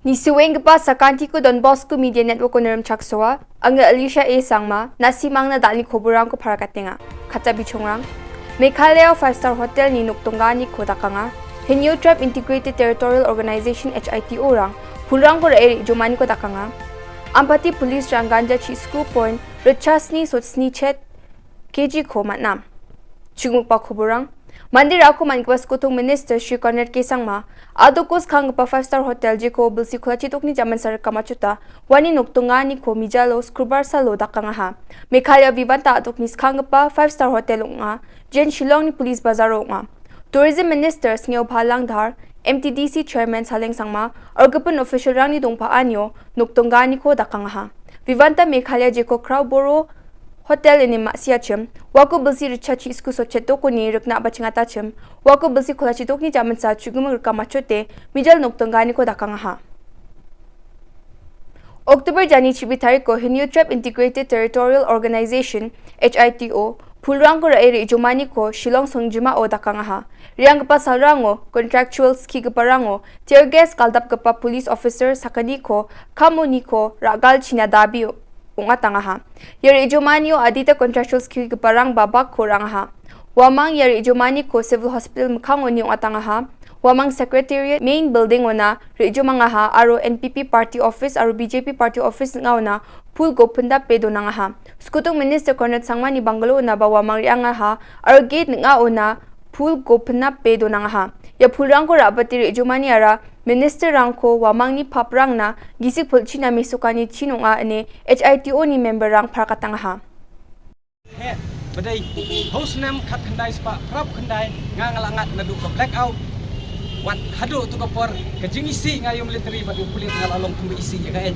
Ni Skanggipa Skanggipa Don Bosco Media Network ko naram chaksoa ang Alicia A Sangma nasimang na dali koburang ko parakatinga kata bichongrang Meghalaya 5-star hotel ni Dakanga Dakanga Hito Tribe Integrated Territorial Organization Hito rang pulrang ko Rejomaniko Dakanga Ampati Police rang ganja chi school point rechasni sotsni chet kg ko matnam chunguk pa koburang Mandir aku manikwas kutung Minister Shri Cornet Kesangma adukos Skanggipa 5-star hotel jiko bilsi kulachitok ni jaman sar kamachuta wani nuktungani ko mijalo skrubar salo Dakanga ha Meghalaya vivanta aduk ni Skanggipa 5-star hotel nga jen Shillong ni police bazaro nga Tourism Minister Ngeo Phalang Dhar MTDC Chairman Saleng Sangma orgapun official rang ni dongpa anyo nuktungani ko Dakanga ha vivanta Meghalaya jiko crowd boro hotel ini maksiya chem wako bilsi richachi isku socheto ko ni rukna bachingata chem wako bilsi kholachi tok ni jaman sa chugum rka machote mijal noktongani ko Dakanga ha October jani chibi tarik ko Hito Tribe Integrated Territorial Organization Hito pulrang ko Rejomaniko Shillong Songjima o Dakanga ha riang pa salrango contractual Skanggipa rango tear gas kaldap pa police officer sakaniko kamoniko ragal chinadabi ungatanga ha yari Rejomaniko adita contractual Skanggipa rang babak korang ha wamang yari Rejomaniko civil hospital mukhango ni ungatanga ha wamang secretariat main building ona Rejomanga ha aro NPP party office aro BJP party office ngauna pool gopunda pedo nanga ha skutung Minister Cornet Sangma ni Bangalo na ba wamang rianga ha aro gate ngauna pool gopunda pedo nanga ha ya pulrang ko rabati Rejomani ara Minister rangko wamang ni paprang na gisik pulchina mesukani chinunga ane Hito ni member rang parakatanga ha badai host nam khat khandai spa prap khandai ngangalangat nadu ka blackout wat hadu tu ka por ka jingisi ngayo military badu pulit ngal along tumbi isi ya kaen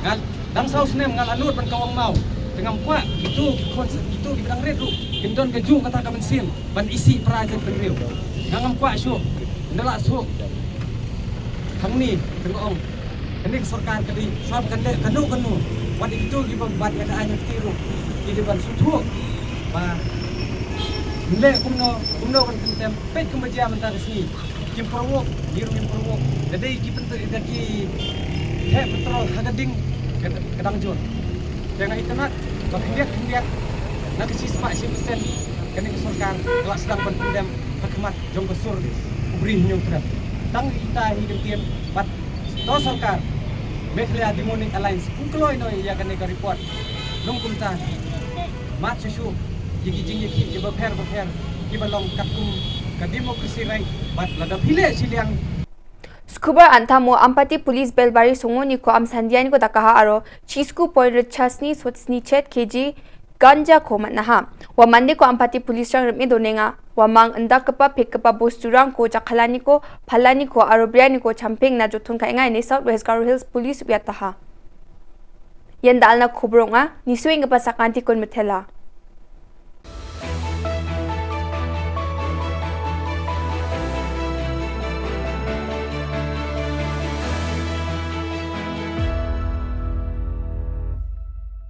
ngal dang house nam ngal anut ban kawang mau dengan kwa itu itu di bidang red ru indon ke ju kata ka bensin ban isi praja penriu ngam kwa syu ndala su thang ni tengong ini sarkar kadi swab kande kanu wat itu gi bat ya ka anya tiru di ban sutu ba nle kumno kan kentem pet kembaja mentar sini kim provok girum kim provok dadai ki pentu daki he petrol hagading kadang jor jangan internet kendiat nak si spa si pesen kene sarkar kelas sedang pendem hikmat jong besur ubri nyong trap tang ita hidup tiem bat to sarkar Meghalaya Demonic Alliance kukloy no ya kene ka report long kumta mat susu jigi iba pher iba long katkum ka democracy right bat lada phile siliang Skubar antamo ampati police belbari songoni ko am sandiani ko dakaha aro chisku point chasni sotsni chet kg ganja ko matnaha wa mande ko ampati police rang remi donenga wa mang andakapa phekapa bosturang ko jakhalani ko phalani ko aro briani ko champing na jothun ka ngai ne South West Garo Hills police wiataha yandalna khobronga ni Skanggipa Sakanggipa kon methela